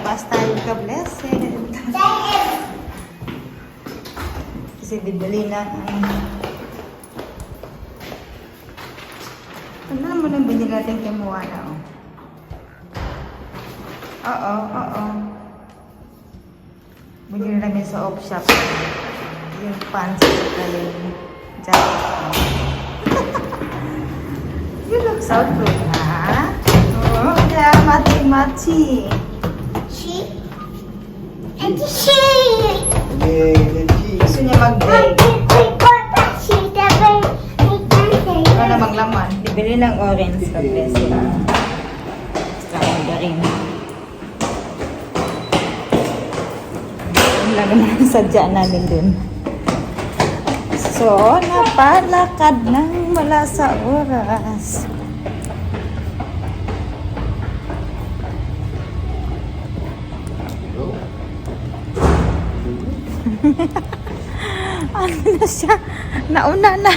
Labas tayo ka-blessed. Kasi bibili na ano naman ang binili natin kay Moana, oh. Oo. Binili namin sa off shop. Yung pants at yung jacket. You look so good, ha? Oh, kaya mati-mati. She? And she! Gusto niya mag-bake. Ano na maglaman? Bibili ng orange ka-blessed. Strawberry. Yung lang naman sadya namin dun. So, napalakad ng wala sa oras. Ano na siya? Nauna na.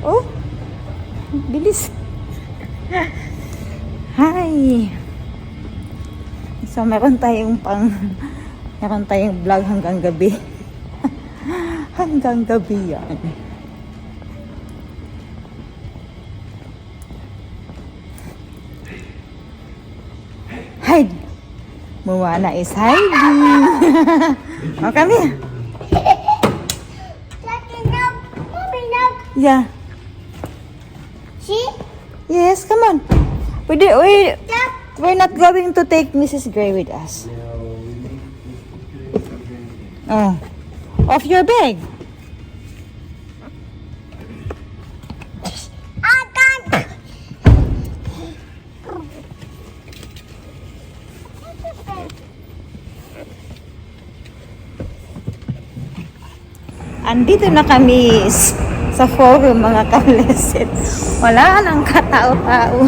Oh, bilis. Hi. So, meron tayong vlog hanggang gabi. Hanggang gabi yan. Hide. Moana is hiding. Oh, come here. Yeah. See? Yes, come on. We're not going to take Mrs. Gray with us. Oh. Off your bag. Andito na kami sa forum, mga ka-blessed. Wala nang katao-tao.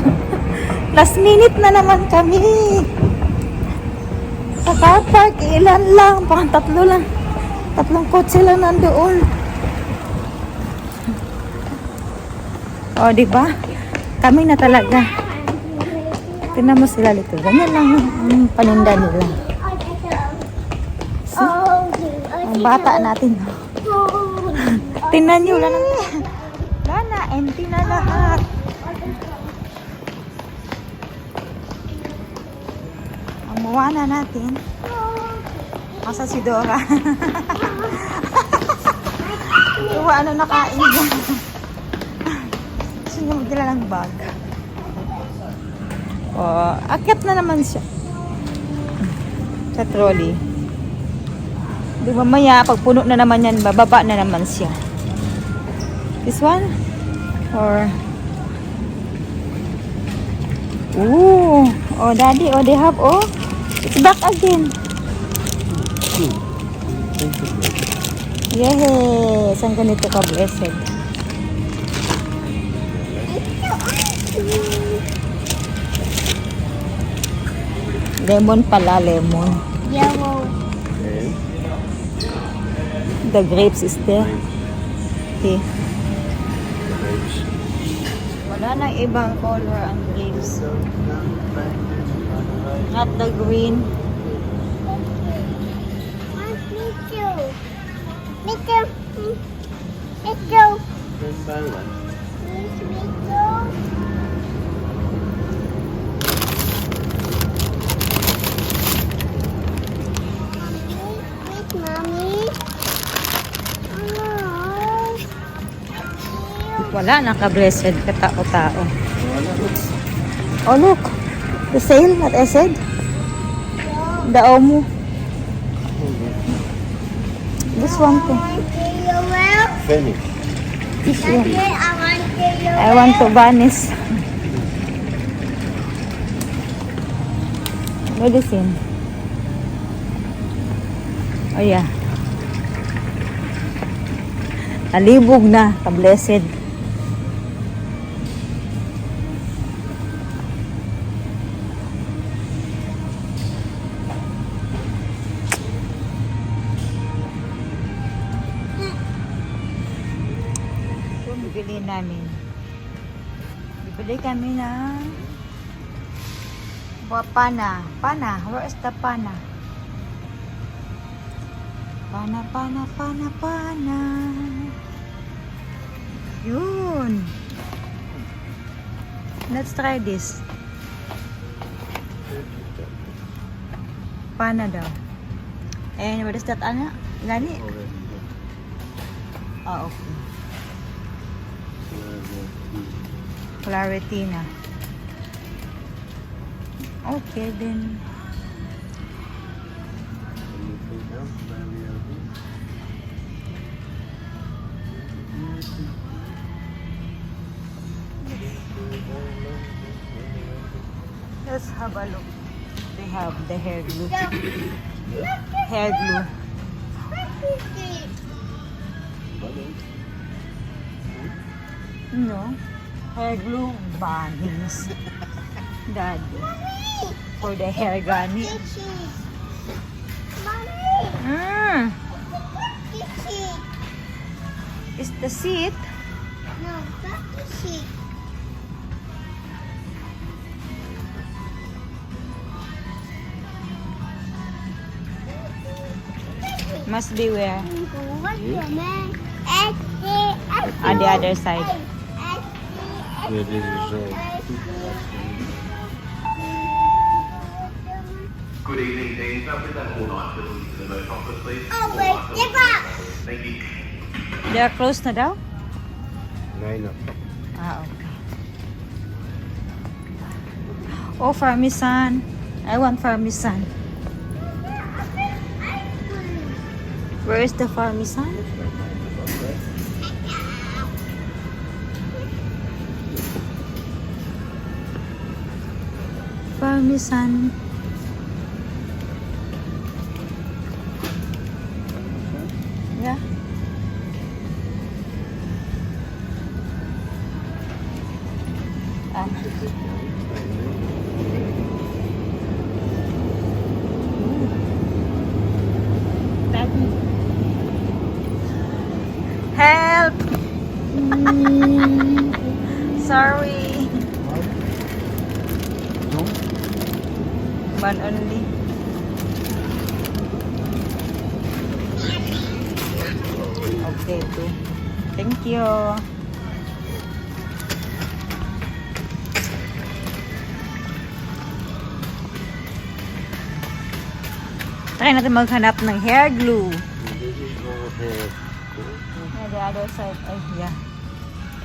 Last minute na naman kami. Sa car park, ilan lang, parang 3 lang. 3 kotse lang nandoon. O, diba? Kami na talaga. Tingnan mo sila dito. Ganyan lang ang paninda nila. See? Ang bata natin. Tingnan nyo, wala na, empty na lahat. Ang Moana natin. Asa si Dora? Iwa, ano nakain niya? Gusto niya magdala ng bag. Oh, akyat na naman siya. Sa trolley. Di ba maya, pag puno na naman yan, bababa na naman siya. This one? Or... Ooh! Oh, daddy, oh, they have, oh. It's back again. Yes! Ang ganito ka, blessed. Lemon pala, lemon. Yellow. The grapes is there. Okay. Wala nang ibang color ang grapes. Not the green. Me too. Me too. Me too. Me too. Mommy. Wala na ka-blessed, katao-tao. Oh, look. The sale that I said. The Omu. This one too. Finish. This one. I want to vanish. Medicine. Oh yeah. Nalibog na, ka-blessed. Bibili namin. Bibili kami ng Pana. Pana. Where is the pana? Pana, pana, pana, pana. Yun. Let's try this. Pana daw. And what is that, Ana? Gani? Ah, okay. Clarity na. Okay, then. Let's have a look. They have the hair glue. Hair glue. No. Hair glue bunnies. Daddy. For the hair gani. Mm. Is the seat? No, not the sheet. Must be where? What's your name? On the other side. Yeah, this is Good evening, Dean. Can I put that all night bill into the moat office, please? Oh, wait, give up. Thank you. They are close na daw? 9 o'clock. Ah, okay. Oh, Parmesan. I want Parmesan. Where is the Parmesan? Parmesan. Yeah. Ah. Help! Sorry. One only. Okay, two. Thank you. Try natin maghanap ng hair glue. This is all hair. Yeah, the other side. Ay, yeah.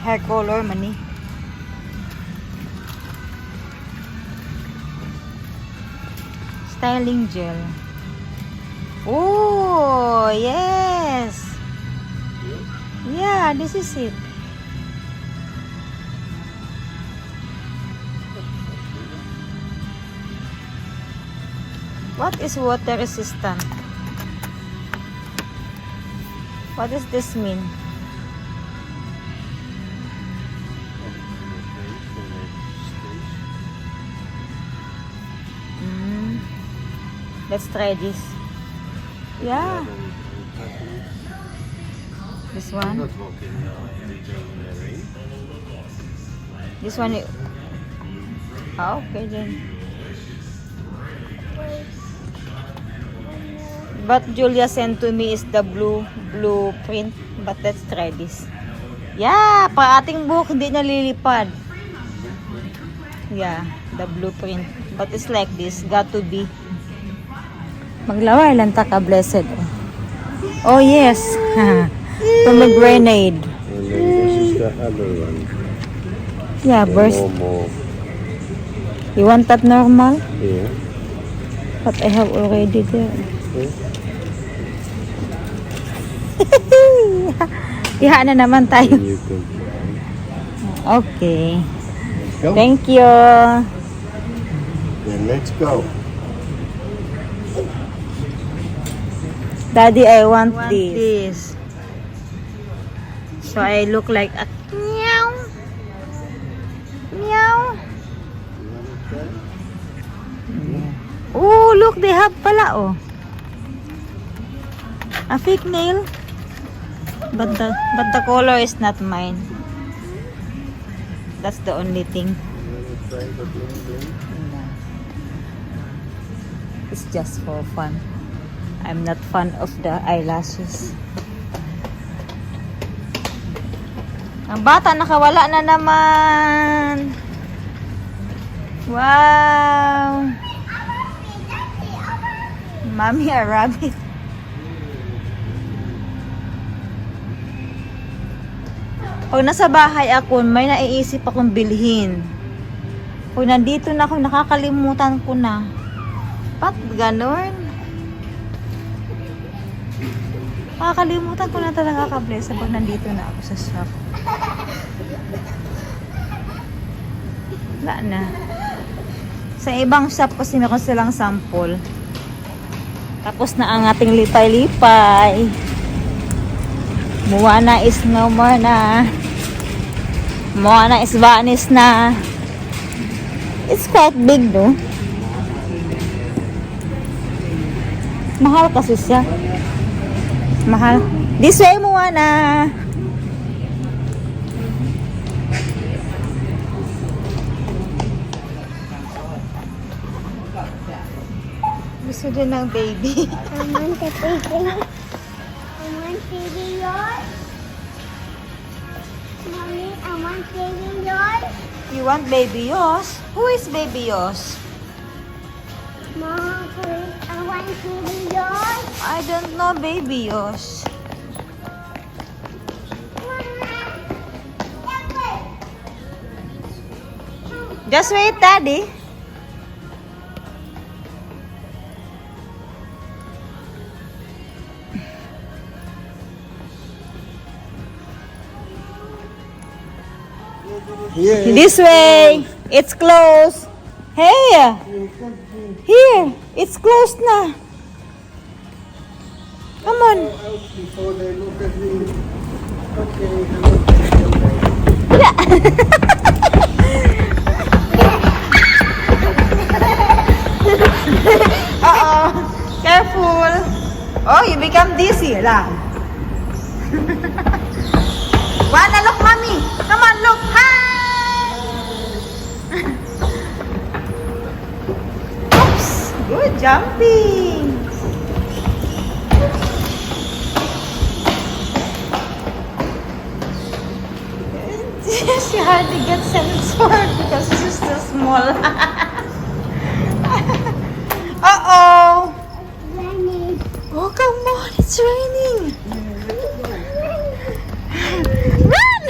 Hair color man eh. Styling gel. Oh, yes. Yeah, this is it. What is water resistant? What does this mean? Let's try this. Yeah. This one. Not walking in the rain. This one. Ah, okay then. But Julia sent to me is the blueprint. But let's try this. Yeah, pa ating buhok hindi nalilipad. Yeah, the blueprint. But it's like this. Got to be. Maglaway lang ta ka, blessed. Oh, yes. Pomegranate. And then this is the other one. Yeah, The burst. normal. You want that normal? Yeah. But I have already there. Okay. Iha na naman tayo. Then you can Okay. go. Thank you. Then let's go. Daddy, I want this. So I look like a meow. Meow. Oh, look, they have pala, oh. A fake nail. But the color is not mine. That's the only thing. You want to try the bling bling? It's just for fun. I'm not fan of the eyelashes. Ang bata nakawala na naman. Wow. Mommy, a rabbit. Pag nasa bahay ako, may naiisip akong bilhin. Pag nandito na ako, nakakalimutan ko na. Ba't ganon? Nakakalimutan ko na talaga ka-bless pag nandito na ako sa shop. Wala na. Sa ibang shop kasi meron silang sample. Tapos na ang ating lipay-lipay. Moana is no more na. Moana is vanished na. It's quite big, no? Mahal kasi siya. Mahal. This way, Moana. Gusto din ng baby. I want the baby. I want baby yours. Mommy, I want baby yours. You want baby Yos? Who is baby Yos? Mom, please, I want baby yours. I don't know baby Yos. Just wait, Daddy. Yeah. This way. It's closed. Hey. Here. It's closed na. Come on. Before they look at me. Okay. Uh-oh. Careful. Oh, you become dizzy lang. Wanna look, mommy? Come on, look. Hi. Oops. Good jumping. She hardly gets censored because she's too small. Uh-oh. Raining. Oh, come on. It's raining. Run!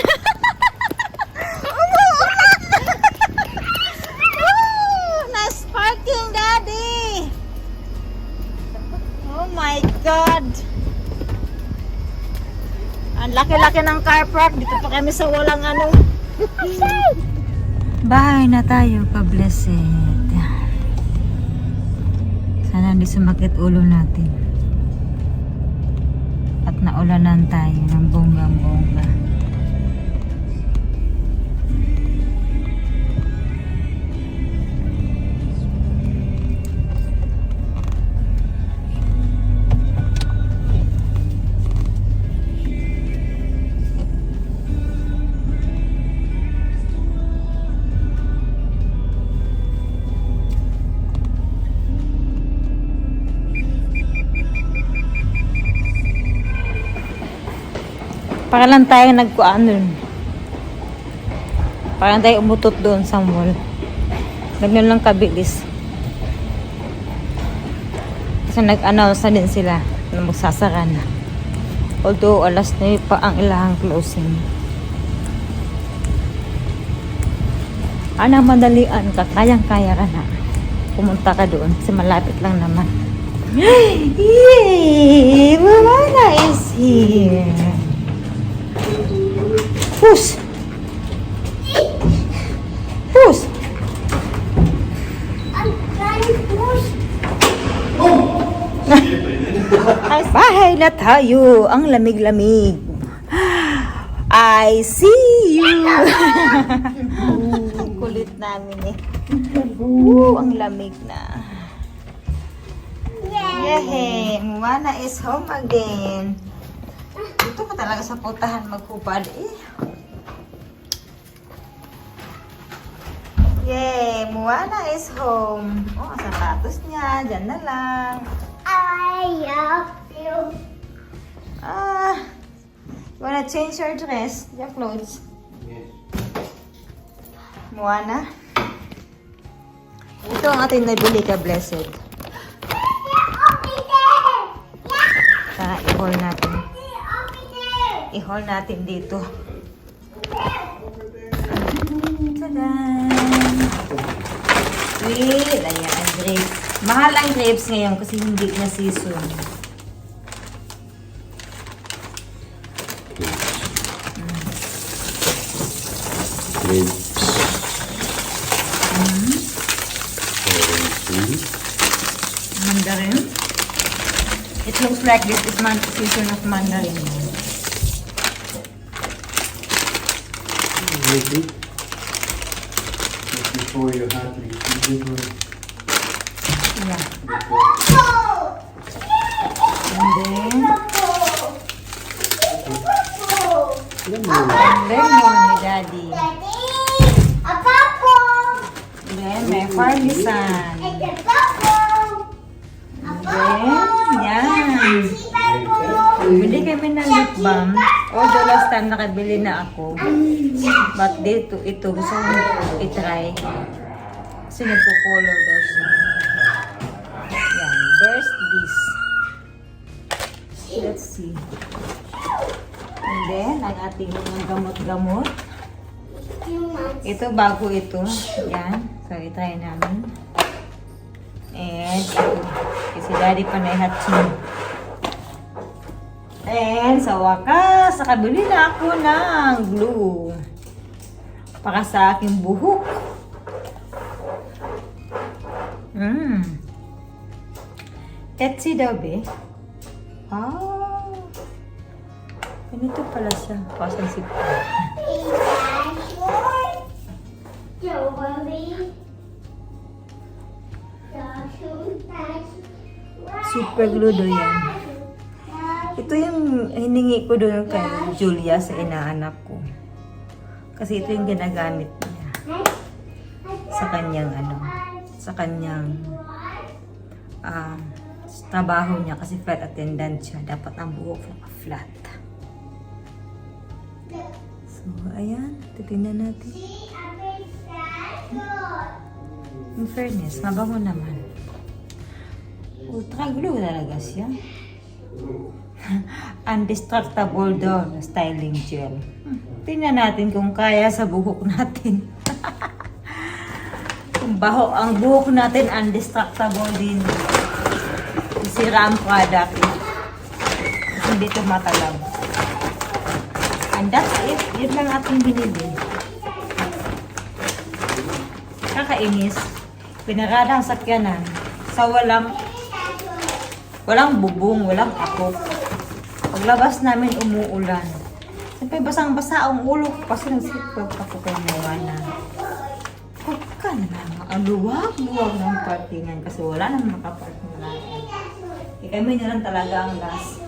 Umuulan! Oh, nice parking, Daddy. Oh my God. Ang laki-laki ng car park. Dito pa kami sa walang ano. Bahay na tayo, ka-blessed. Sana hindi sumakit ulo natin. At naulanan tayo ng bonggang-bongga. Para lang tayo nagkuan dun. Parang tayo umutot doon sa mall. Ganyan lang kabilis. Kasi nag-announce na din sila na magsasara na. Although alas 9 pa ang ilahang closing. Ana, madalian ka. Kayang-kaya ka na. Pumunta ka doon kasi malapit lang naman. Yay! Moana is here. Push! Push! I'm trying to push. Ay, bahay na tayo. Ang lamig-lamig. I see you. Ang kulit namin eh. Ang lamig na. Yay! Moana is home again. Dito ka talaga sa putahan maghubad eh. Yay! Moana is home. Oh, ang sapatos niya. Diyan na lang. I love you. You wanna change your dress? Your clothes? Yes. Moana? Ito ang ating nabili ka, Blessed. I-haul natin. I-haul natin dito. Tadaan! Wait! Ayan, ang grapes. Mahal ang grapes ngayon kasi hindi na season. Grapes. Mandarin. It looks like this is season of mandarin. Maybe. Just before you had me. You did one Yeah. before. And then, Lemon. lemon ni Daddy. A bubble. Then, may parmesan. It's a bubble. Then, yan. Bili kami ng lip balm. Although last time nakabili na ako. But dito, ito, gusto ko i-try. Kasi nagpo-color daw siya. Yan, Burst This. Let's see. And then, ang ating mga gamot-gamot. Ito, bago ito. Yan. So, i-try namin. And ito. Kasi Daddy pa na i-hatching. And sa wakas, nakabili na ako ng glue. Para sa aking buhok. Etsy daw, be. Ganito pala siya. Pasang sip. Super glue do yan. Ito yung hiningi ko doon kay Julia sa inaanak ko. Kasi ito yung ginagamit niya. Sa kanyang sa kanyang trabaho niya kasi flight attendant siya. Dapat ang buhok flat. So, ayan. Titignan natin. In fairness, mabango naman. Ultra glue talaga siya. Undestructible daw na styling gel. Tingnan natin kung kaya sa buhok natin. Kung ang buhok natin undestructible din. Sira ang product. Hindi tumatalab. And that's it. Yun lang ating binili. Kakainis. Pinarada ang sakyanan sa walang bubong, walang akop. Paglabas namin umuulan. Siyempre basang-basa ang ulo ko kasi nagsipag ako kay Moana. Huwag ka na lang. Ang luwag-luwag ng parkingan kasi wala nang makaparking natin. Kami na lang talaga ang last.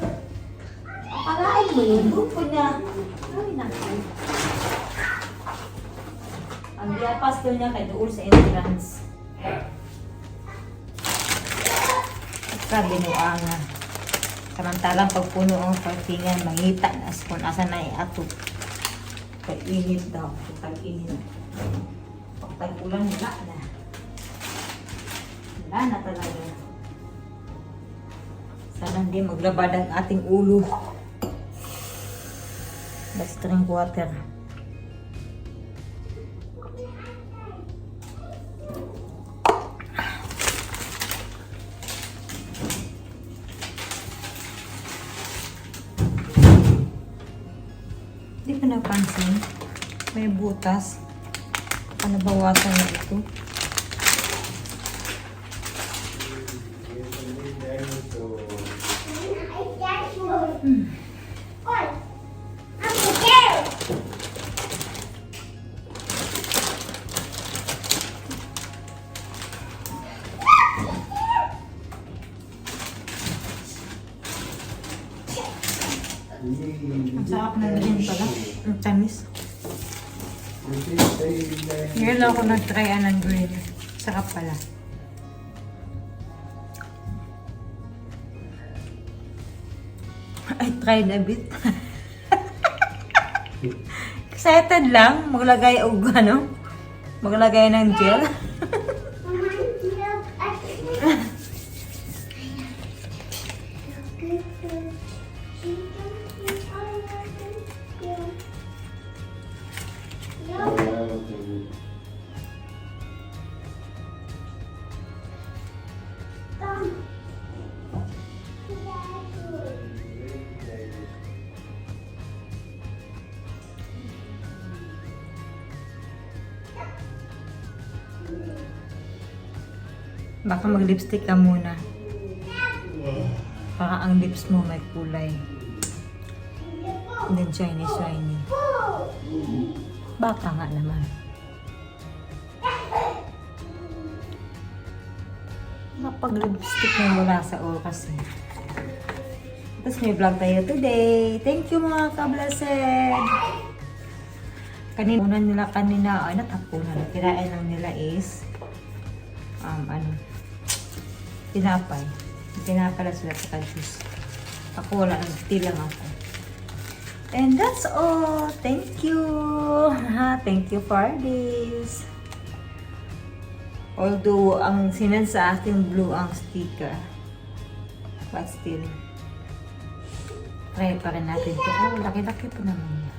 Akalain mo yun, grupo niya. Ay, naku. Ang diapas doon niya kay doon sa entrance. Sabi nyo nga. Samantalang pagpuno ang parkingan, mangita na kung asa na iato. Pag-init daw. Pag-init. Pag-ulan, wala na. Wala na talaga. Sana hindi maglabad ang ating ulo. Let's drink water. Hindi ko napansin. May butas. Ano bawasan na ito? Ang sarap na green pala. Ang tamis. Ngayon lang ako nag-try ng green. Sarap pala. I tried a bit. Excited lang. Maglagay og ano? Maglagay ng gel. Mama, look at me. Baka mag-lipstick ka muna. Para ang lips mo may kulay. And then shiny. Baka nga naman. Mapag-lipstick na wala sa oras eh. Tapos may vlog tayo today. Thank you mga ka-blessed. Kanina, ay natapunan. Kirain lang nila is tinapay. Tinapay lang sila sa juice. Ako wala, tea lang ako. And that's all. Thank you. Thank you for this. Although, ang sinan sa akin blue ang sticker. But still, try pa rin natin ito. Oh, laki-laki pa naman niya.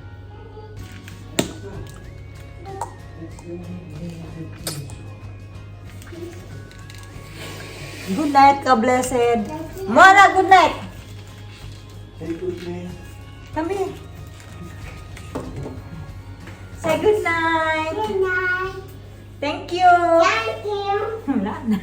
Good night, ka-blessed. Mona, good night. Say good night. Come here. Say good night. Good night. Thank you. Thank you. Wala na.